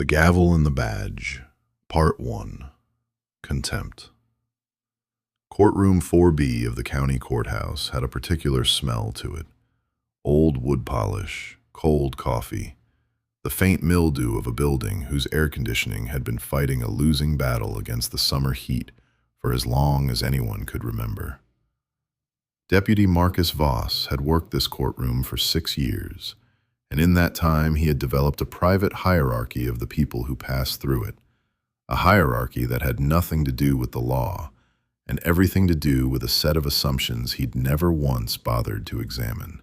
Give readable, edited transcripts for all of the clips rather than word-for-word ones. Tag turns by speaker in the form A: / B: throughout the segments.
A: The Gavel and the Badge, Part 1, Contempt. Courtroom 4B of the county courthouse had a particular smell to it. Old wood polish, cold coffee, the faint mildew of a building whose air conditioning had been fighting a losing battle against the summer heat for as long as anyone could remember. Deputy Marcus Voss had worked this courtroom for 6 years, and in that time he had developed a private hierarchy of the people who passed through it, a hierarchy that had nothing to do with the law and everything to do with a set of assumptions he'd never once bothered to examine.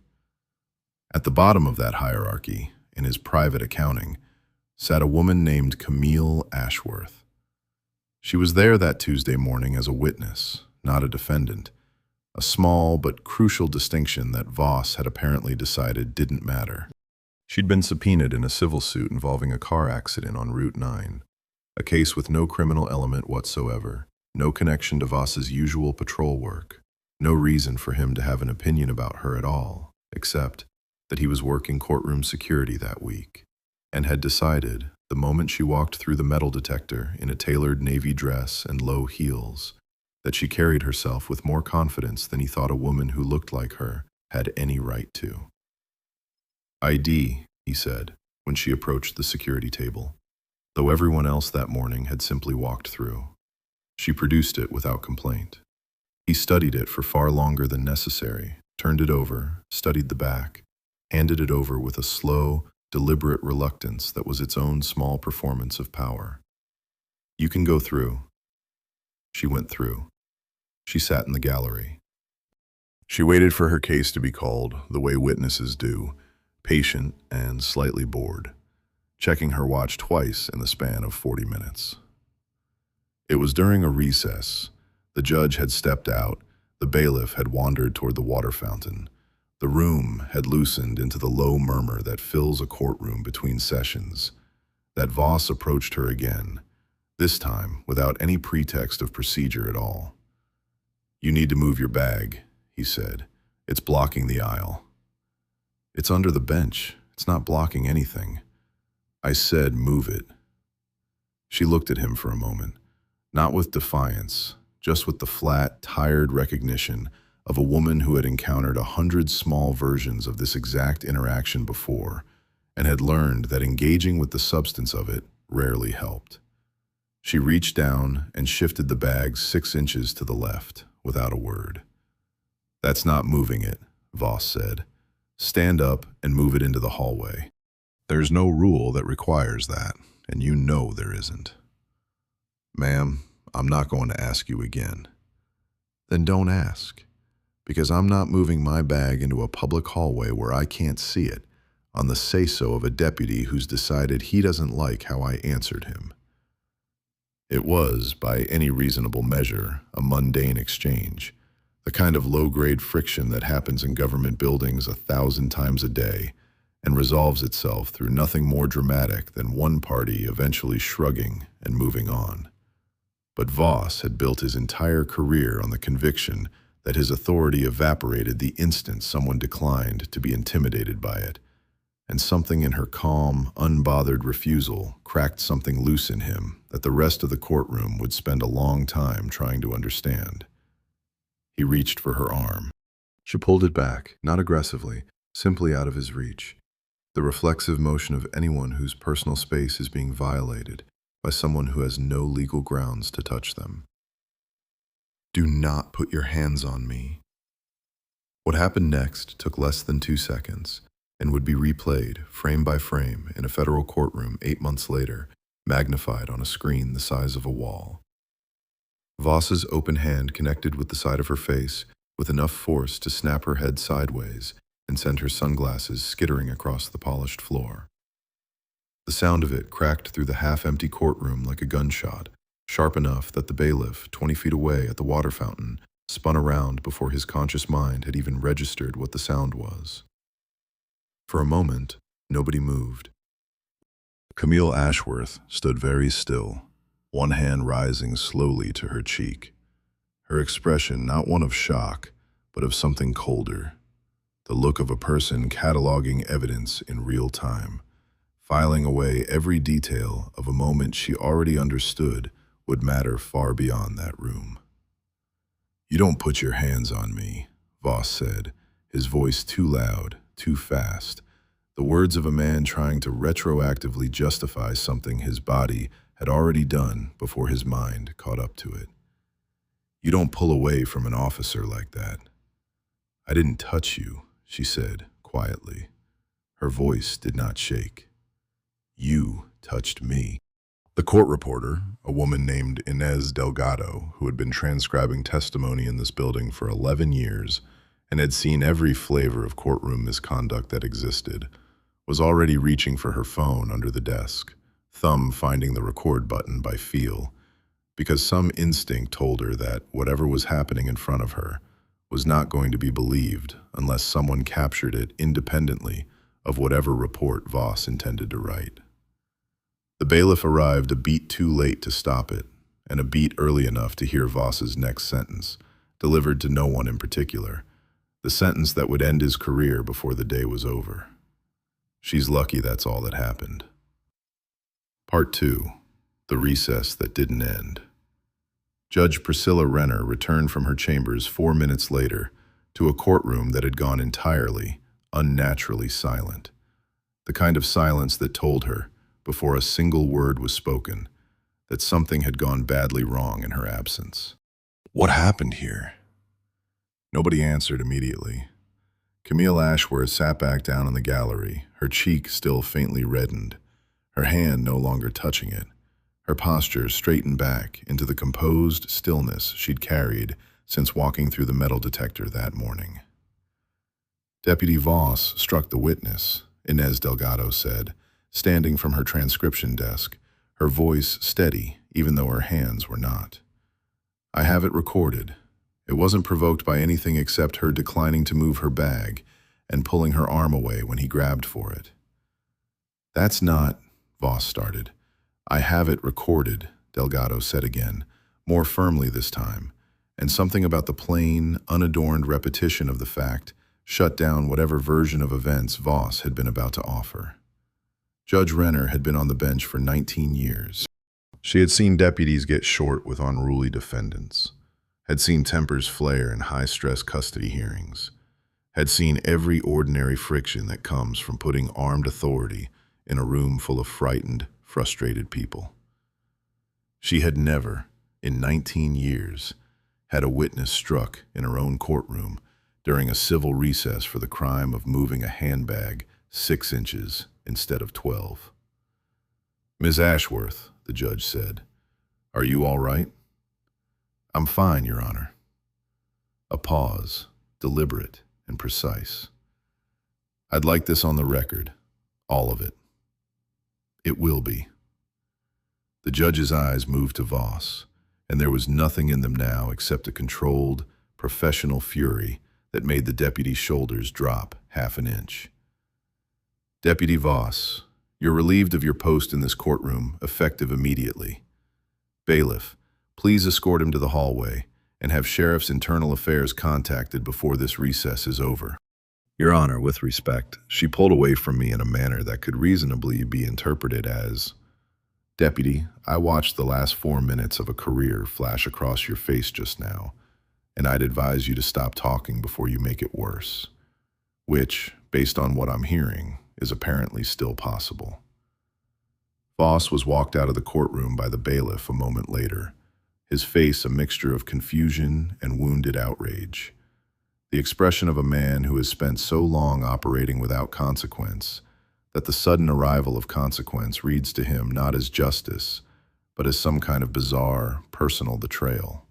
A: At the bottom of that hierarchy, in his private accounting, sat a woman named Camille Ashworth. She was there that Tuesday morning as a witness, not a defendant, a small but crucial distinction that Voss had apparently decided didn't matter. She'd been subpoenaed in a civil suit involving a car accident on Route 9, a case with no criminal element whatsoever, no connection to Voss's usual patrol work, no reason for him to have an opinion about her at all, except that he was working courtroom security that week, and had decided, the moment she walked through the metal detector in a tailored navy dress and low heels, that she carried herself with more confidence than he thought a woman who looked like her had any right to. "ID," he said, when she approached the security table, though everyone else that morning had simply walked through. She produced it without complaint. He studied it for far longer than necessary, turned it over, studied the back, handed it over with a slow, deliberate reluctance that was its own small performance of power. "You can go through." She went through. She sat in the gallery. She waited for her case to be called, the way witnesses do, patient and slightly bored, checking her watch twice in the span of 40 minutes. It was during a recess. The judge had stepped out, the bailiff had wandered toward the water fountain. The room had loosened into the low murmur that fills a courtroom between sessions, that Voss approached her again, this time without any pretext of procedure at all. "You need to move your bag," he said. "It's blocking the aisle." "It's under the bench. It's not blocking anything." "I said move it." She looked at him for a moment, not with defiance, just with the flat, tired recognition of a woman who had encountered 100 small versions of this exact interaction before and had learned that engaging with the substance of it rarely helped. She reached down and shifted the bag 6 inches to the left, without a word. "That's not moving it," Voss said. "Stand up and move it into the hallway." "There's no rule that requires that, and you know there isn't." "Ma'am, I'm not going to ask you again." "Then don't ask, because I'm not moving my bag into a public hallway where I can't see it, on the say-so of a deputy who's decided he doesn't like how I answered him." It was, by any reasonable measure, a mundane exchange, the kind of low-grade friction that happens in government buildings 1,000 times a day and resolves itself through nothing more dramatic than one party eventually shrugging and moving on. But Voss had built his entire career on the conviction that his authority evaporated the instant someone declined to be intimidated by it, and something in her calm, unbothered refusal cracked something loose in him that the rest of the courtroom would spend a long time trying to understand. He reached for her arm. She pulled it back, not aggressively, simply out of his reach, the reflexive motion of anyone whose personal space is being violated by someone who has no legal grounds to touch them. "Do not put your hands on me." What happened next took less than 2 seconds and would be replayed, frame by frame, in a federal courtroom 8 months later, magnified on a screen the size of a wall. Voss's open hand connected with the side of her face with enough force to snap her head sideways and send her sunglasses skittering across the polished floor. The sound of it cracked through the half-empty courtroom like a gunshot, sharp enough that the bailiff, 20 feet away at the water fountain, spun around before his conscious mind had even registered what the sound was. For a moment, nobody moved. Camille Ashworth stood very still, one hand rising slowly to her cheek, her expression not one of shock, but of something colder, the look of a person cataloging evidence in real time, filing away every detail of a moment she already understood would matter far beyond that room. "You don't put your hands on me," Voss said, his voice too loud, too fast, the words of a man trying to retroactively justify something his body had already done before his mind caught up to it. "You don't pull away from an officer like that." "I didn't touch you," she said quietly. Her voice did not shake. "You touched me." The court reporter, a woman named Inez Delgado, who had been transcribing testimony in this building for 11 years and had seen every flavor of courtroom misconduct that existed, was already reaching for her phone under the desk, thumb finding the record button by feel, because some instinct told her that whatever was happening in front of her was not going to be believed unless someone captured it independently of whatever report Voss intended to write. The bailiff arrived a beat too late to stop it, and a beat early enough to hear Voss's next sentence, delivered to no one in particular, the sentence that would end his career before the day was over. She's lucky that's all that happened. Part 2. The Recess That Didn't End. Judge Priscilla Renner returned from her chambers 4 minutes later to a courtroom that had gone entirely, unnaturally silent. The kind of silence that told her, before a single word was spoken, that something had gone badly wrong in her absence. "What happened here?" Nobody answered immediately. Camille Ashworth sat back down in the gallery, her cheek still faintly reddened, her hand no longer touching it, her posture straightened back into the composed stillness she'd carried since walking through the metal detector that morning. "Deputy Voss struck the witness," Inez Delgado said, standing from her transcription desk, her voice steady even though her hands were not. "I have it recorded. It wasn't provoked by anything except her declining to move her bag and pulling her arm away when he grabbed for it." "That's not," Voss started. "I have it recorded," Delgado said again, more firmly this time, and something about the plain, unadorned repetition of the fact shut down whatever version of events Voss had been about to offer. Judge Renner had been on the bench for 19 years. She had seen deputies get short with unruly defendants, had seen tempers flare in high-stress custody hearings, had seen every ordinary friction that comes from putting armed authority in a room full of frightened, frustrated people. She had never, in 19 years, had a witness struck in her own courtroom during a civil recess for the crime of moving a handbag 6 inches instead of 12. "Ms. Ashworth," the judge said, "are you all right?" "I'm fine, Your Honor." A pause, deliberate and precise. "I'd like this on the record, all of it." "It will be." The judge's eyes moved to Voss, and there was nothing in them now except a controlled, professional fury that made the deputy's shoulders drop half an inch. "Deputy Voss, you're relieved of your post in this courtroom, effective immediately. Bailiff, please escort him to the hallway and have Sheriff's Internal Affairs contacted before this recess is over." "Your Honor, with respect," she pulled away from me in a manner that could reasonably be interpreted as, "Deputy, I watched the last 4 minutes of a career flash across your face just now, and I'd advise you to stop talking before you make it worse," which, based on what I'm hearing, is apparently still possible. Voss was walked out of the courtroom by the bailiff a moment later, his face a mixture of confusion and wounded outrage, the expression of a man who has spent so long operating without consequence that the sudden arrival of consequence reads to him not as justice, but as some kind of bizarre, personal betrayal.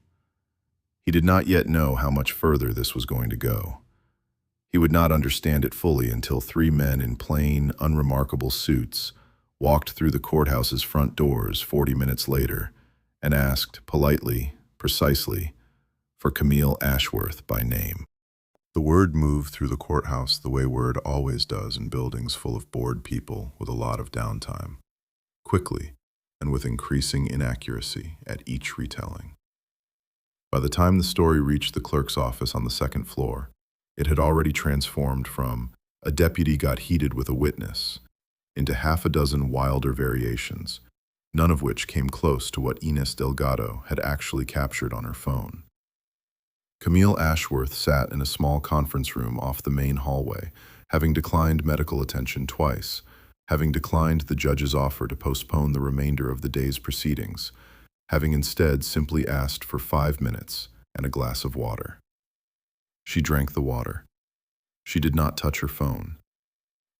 A: He did not yet know how much further this was going to go. He would not understand it fully until 3 men in plain, unremarkable suits walked through the courthouse's front doors 40 minutes later and asked, politely, precisely, for Camille Ashworth by name. The word moved through the courthouse the way word always does in buildings full of bored people with a lot of downtime, quickly and with increasing inaccuracy at each retelling. By the time the story reached the clerk's office on the 2nd floor, it had already transformed from "a deputy got heated with a witness" into half a dozen wilder variations, none of which came close to what Ines Delgado had actually captured on her phone. Camille Ashworth sat in a small conference room off the main hallway, having declined medical attention twice, having declined the judge's offer to postpone the remainder of the day's proceedings, having instead simply asked for 5 minutes and a glass of water. She drank the water. She did not touch her phone.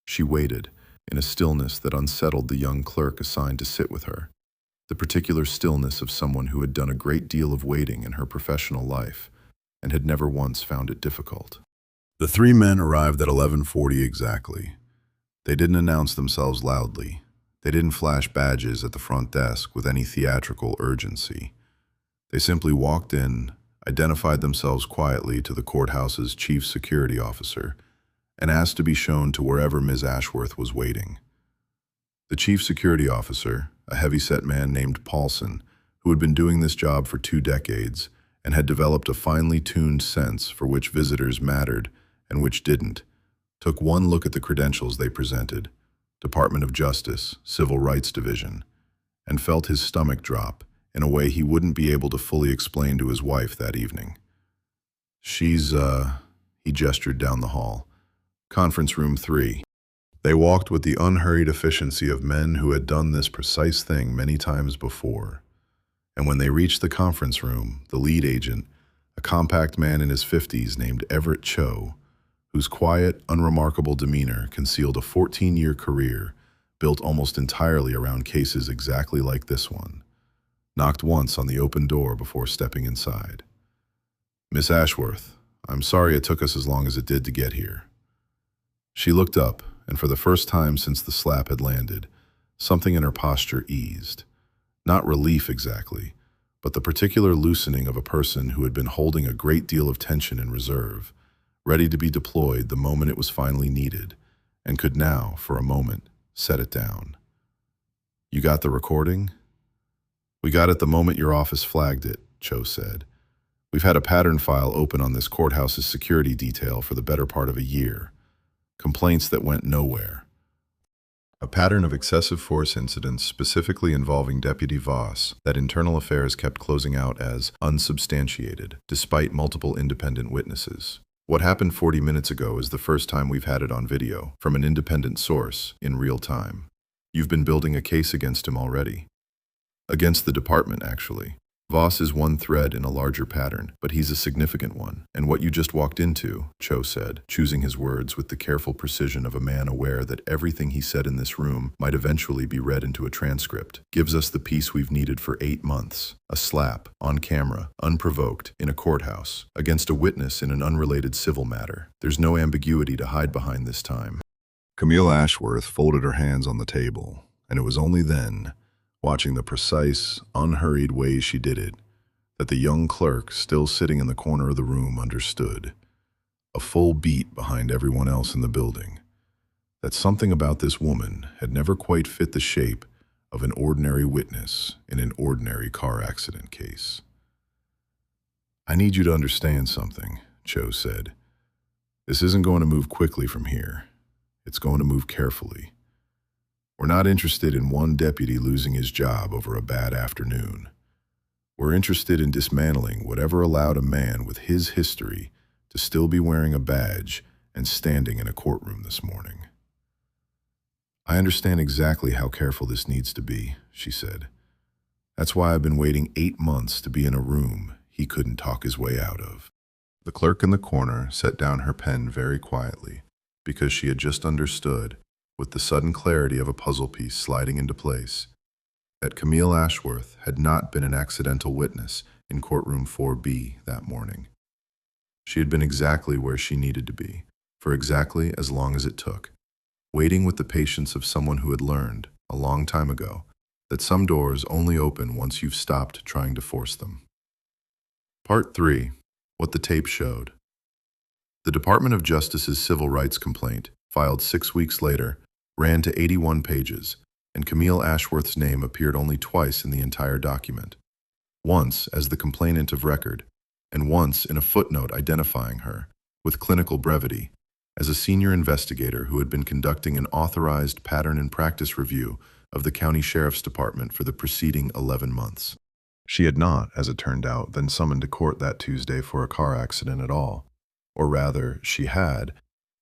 A: She waited, in a stillness that unsettled the young clerk assigned to sit with her, the particular stillness of someone who had done a great deal of waiting in her professional life and had never once found it difficult. The three men arrived at 11:40 exactly. They didn't announce themselves loudly. They didn't flash badges at the front desk with any theatrical urgency. They simply walked in, identified themselves quietly to the courthouse's chief security officer, and asked to be shown to wherever Ms. Ashworth was waiting. The chief security officer, a heavy-set man named Paulson, who had been doing this job for 2 decades and had developed a finely tuned sense for which visitors mattered and which didn't, took one look at the credentials they presented, Department of Justice, Civil Rights Division, and felt his stomach drop in a way he wouldn't be able to fully explain to his wife that evening. She's, he gestured down the hall. Conference room 3. They walked with the unhurried efficiency of men who had done this precise thing many times before. And when they reached the conference room, the lead agent, a compact man in his 50s named Everett Cho, whose quiet, unremarkable demeanor concealed a 14-year career built almost entirely around cases exactly like this one, knocked once on the open door before stepping inside. "Miss Ashworth, I'm sorry it took us as long as it did to get here." She looked up, and for the first time since the slap had landed, something in her posture eased. Not relief exactly, but the particular loosening of a person who had been holding a great deal of tension in reserve, ready to be deployed the moment it was finally needed, and could now, for a moment, set it down. "You got the recording?" "We got it the moment your office flagged it," Cho said. "We've had a pattern file open on this courthouse's security detail for the better part of a year. Complaints that went nowhere. A pattern of excessive force incidents specifically involving Deputy Voss that Internal Affairs kept closing out as unsubstantiated, despite multiple independent witnesses. What happened 40 minutes ago is the first time we've had it on video, from an independent source, in real time. You've been building a case against him already." "Against the department, actually. Voss is one thread in a larger pattern, but he's a significant one. And what you just walked into," Cho said, choosing his words with the careful precision of a man aware that everything he said in this room might eventually be read into a transcript, "gives us the peace we've needed for 8 months. A slap, on camera, unprovoked, in a courthouse, against a witness in an unrelated civil matter. There's no ambiguity to hide behind this time." Camille Ashworth folded her hands on the table, and it was only then, watching the precise, unhurried way she did it, that the young clerk, still sitting in the corner of the room, understood, a full beat behind everyone else in the building, that something about this woman had never quite fit the shape of an ordinary witness in an ordinary car accident case. "I need you to understand something," Cho said. "This isn't going to move quickly from here. It's going to move carefully. We're not interested in one deputy losing his job over a bad afternoon. We're interested in dismantling whatever allowed a man with his history to still be wearing a badge and standing in a courtroom this morning." "I understand exactly how careful this needs to be," she said. "That's why I've been waiting 8 months to be in a room he couldn't talk his way out of." The clerk in the corner set down her pen very quietly, because she had just understood, with the sudden clarity of a puzzle piece sliding into place, that Camille Ashworth had not been an accidental witness in courtroom 4B that morning. She had been exactly where she needed to be, for exactly as long as it took, waiting with the patience of someone who had learned, a long time ago, that some doors only open once you've stopped trying to force them. Part 3. What the tape showed. The Department of Justice's civil rights complaint, filed 6 weeks later, ran to 81 pages, and Camille Ashworth's name appeared only twice in the entire document. Once as the complainant of record, and once in a footnote identifying her, with clinical brevity, as a senior investigator who had been conducting an authorized pattern and practice review of the county sheriff's department for the preceding 11 months. She had not, as it turned out, been summoned to court that Tuesday for a car accident at all. Or rather, she had,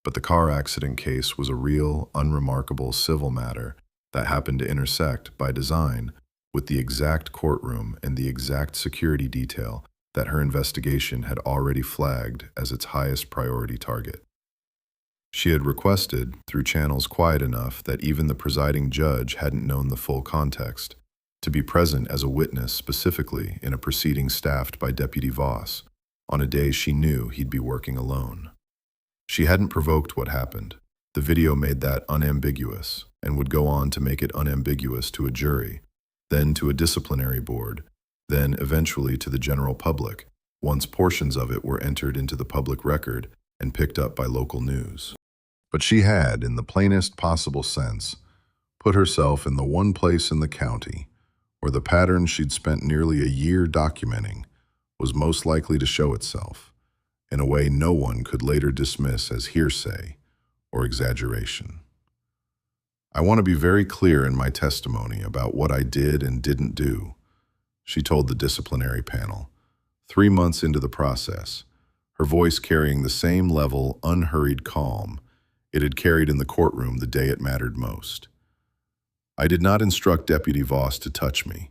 A: but the car accident case was a real, unremarkable civil matter that happened to intersect, by design, with the exact courtroom and the exact security detail that her investigation had already flagged as its highest priority target. She had requested, through channels quiet enough that even the presiding judge hadn't known the full context, to be present as a witness specifically in a proceeding staffed by Deputy Voss, on a day she knew he'd be working alone. She hadn't provoked what happened. The video made that unambiguous, and would go on to make it unambiguous to a jury, then to a disciplinary board, then eventually to the general public, once portions of it were entered into the public record and picked up by local news. But she had, in the plainest possible sense, put herself in the one place in the county where the pattern she'd spent nearly a year documenting was most likely to show itself, in a way no one could later dismiss as hearsay or exaggeration. "I want to be very clear in my testimony about what I did and didn't do," she told the disciplinary panel, 3 months into the process, her voice carrying the same level, unhurried calm it had carried in the courtroom the day it mattered most. "I did not instruct Deputy Voss to touch me.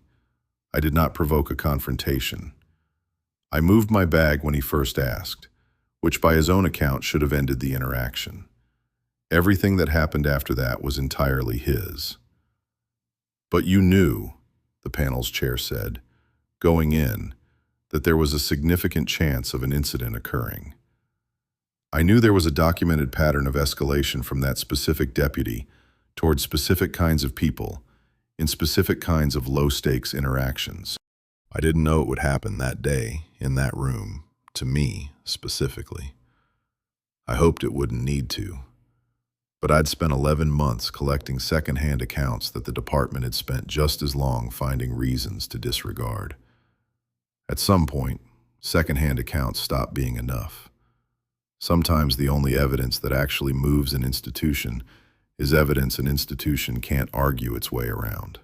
A: I did not provoke a confrontation. I moved my bag when he first asked, which by his own account should have ended the interaction. Everything that happened after that was entirely his." "But you knew," the panel's chair said, "going in, that there was a significant chance of an incident occurring." "I knew there was a documented pattern of escalation from that specific deputy towards specific kinds of people, in specific kinds of low-stakes interactions. I didn't know it would happen that day, in that room, to me specifically. I hoped it wouldn't need to. But I'd spent 11 months collecting second-hand accounts that the department had spent just as long finding reasons to disregard. At some point, second-hand accounts stopped being enough. Sometimes the only evidence that actually moves an institution is evidence an institution can't argue its way around."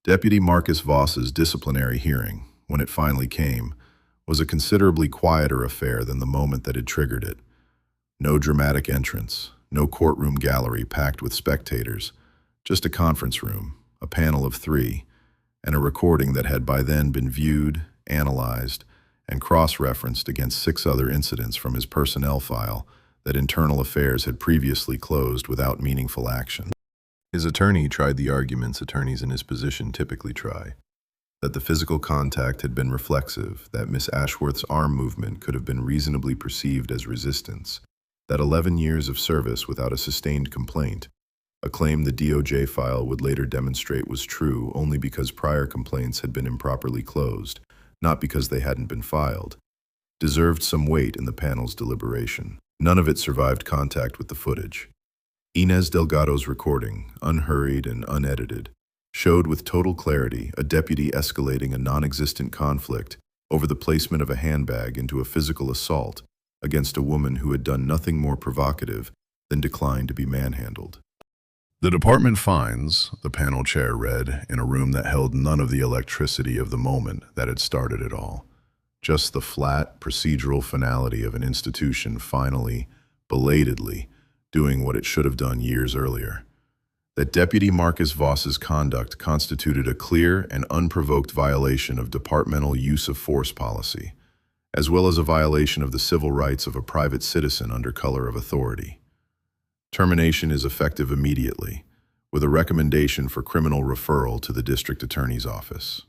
A: Deputy Marcus Voss's disciplinary hearing, when it finally came, was a considerably quieter affair than the moment that had triggered it. No dramatic entrance, no courtroom gallery packed with spectators, just a conference room, a panel of 3, and a recording that had by then been viewed, analyzed, and cross-referenced against 6 other incidents from his personnel file that Internal Affairs had previously closed without meaningful action. His attorney tried the arguments attorneys in his position typically try, that the physical contact had been reflexive, that Miss Ashworth's arm movement could have been reasonably perceived as resistance, that 11 years of service without a sustained complaint, a claim the DOJ file would later demonstrate was true only because prior complaints had been improperly closed, not because they hadn't been filed, deserved some weight in the panel's deliberation. None of it survived contact with the footage. Inez Delgado's recording, unhurried and unedited, showed with total clarity a deputy escalating a non-existent conflict over the placement of a handbag into a physical assault against a woman who had done nothing more provocative than decline to be manhandled. "The department finds," the panel chair read, in a room that held none of the electricity of the moment that had started it all, just the flat, procedural finality of an institution finally, belatedly, doing what it should have done years earlier, that Deputy Marcus Voss's conduct constituted a clear and unprovoked violation of departmental use of force policy, as well as a violation of the civil rights of a private citizen under color of authority. Termination is effective immediately, with a recommendation for criminal referral to the district attorney's office.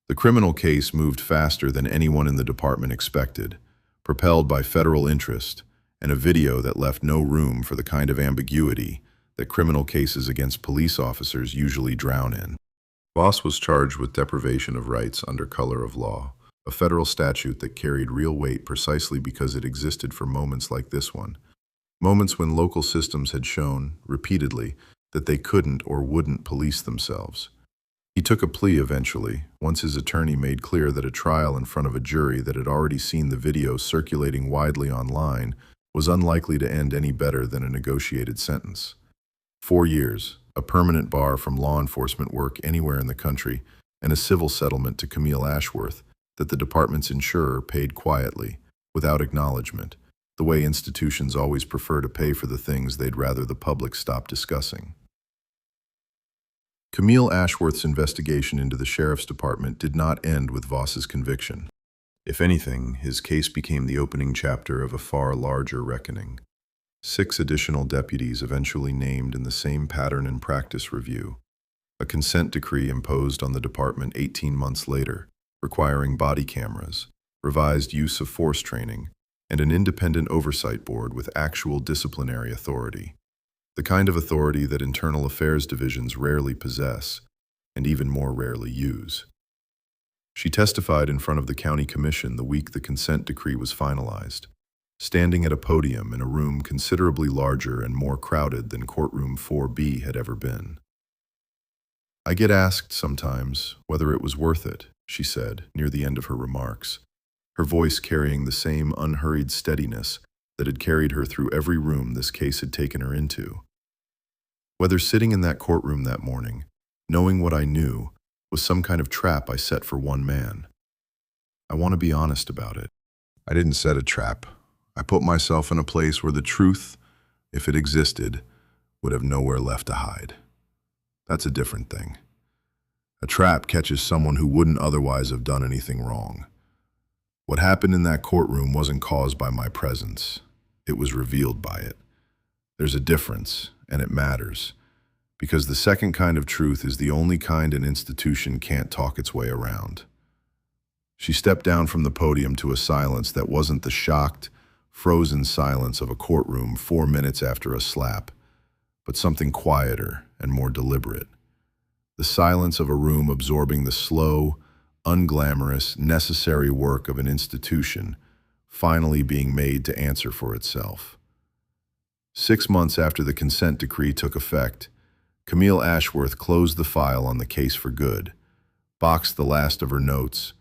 A: The criminal case moved faster than anyone in the department expected, propelled by federal interest and a video that left no room for the kind of ambiguity that criminal cases against police officers usually drown in. Voss was charged with deprivation of rights under color of law, a federal statute that carried real weight precisely because it existed for moments like this one, moments when local systems had shown, repeatedly, that they couldn't or wouldn't police themselves. He took a plea eventually, once his attorney made clear that a trial in front of a jury that had already seen the video circulating widely online was unlikely to end any better than a negotiated sentence. 4 years, a permanent bar from law enforcement work anywhere in the country, and a civil settlement to Camille Ashworth that the department's insurer paid quietly, without acknowledgement, the way institutions always prefer to pay for the things they'd rather the public stop discussing. Camille Ashworth's investigation into the sheriff's department did not end with Voss's conviction. If anything, his case became the opening chapter of a far larger reckoning. 6 additional deputies eventually named in the same pattern and practice review. A consent decree imposed on the department 18 months later, requiring body cameras, revised use of force training, and an independent oversight board with actual disciplinary authority. The kind of authority that internal affairs divisions rarely possess, and even more rarely use. She testified in front of the county commission the week the consent decree was finalized, standing at a podium in a room considerably larger and more crowded than courtroom 4B had ever been. "I get asked sometimes whether it was worth it," she said near the end of her remarks, her voice carrying the same unhurried steadiness that had carried her through every room this case had taken her into. Whether sitting in that courtroom that morning, knowing what I knew, was some kind of trap I set for one man. I want to be honest about it. I didn't set a trap. I put myself in a place where the truth, if it existed, would have nowhere left to hide. That's a different thing. A trap catches someone who wouldn't otherwise have done anything wrong. What happened in that courtroom wasn't caused by my presence. It was revealed by it. There's a difference, and it matters, because the second kind of truth is the only kind an institution can't talk its way around. She stepped down from the podium to a silence that wasn't the shocked, frozen silence of a courtroom 4 minutes after a slap, but something quieter and more deliberate. The silence of a room absorbing the slow, unglamorous, necessary work of an institution finally being made to answer for itself. 6 months after the consent decree took effect, Camille Ashworth closed the file on the case for good, boxed the last of her notes,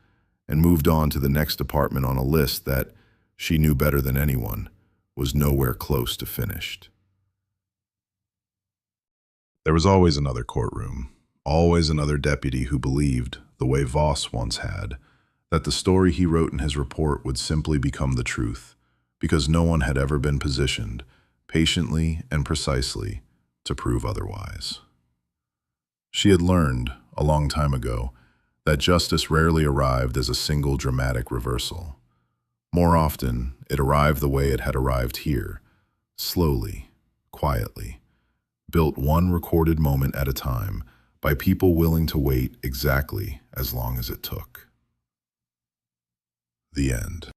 A: and moved on to the next department on a list that, she knew better than anyone, was nowhere close to finished. There was always another courtroom, always another deputy who believed, the way Voss once had, that the story he wrote in his report would simply become the truth, because no one had ever been positioned, patiently and precisely, to prove otherwise. She had learned, a long time ago, that justice rarely arrived as a single dramatic reversal. More often, it arrived the way it had arrived here, slowly, quietly, built one recorded moment at a time by people willing to wait exactly as long as it took. The end.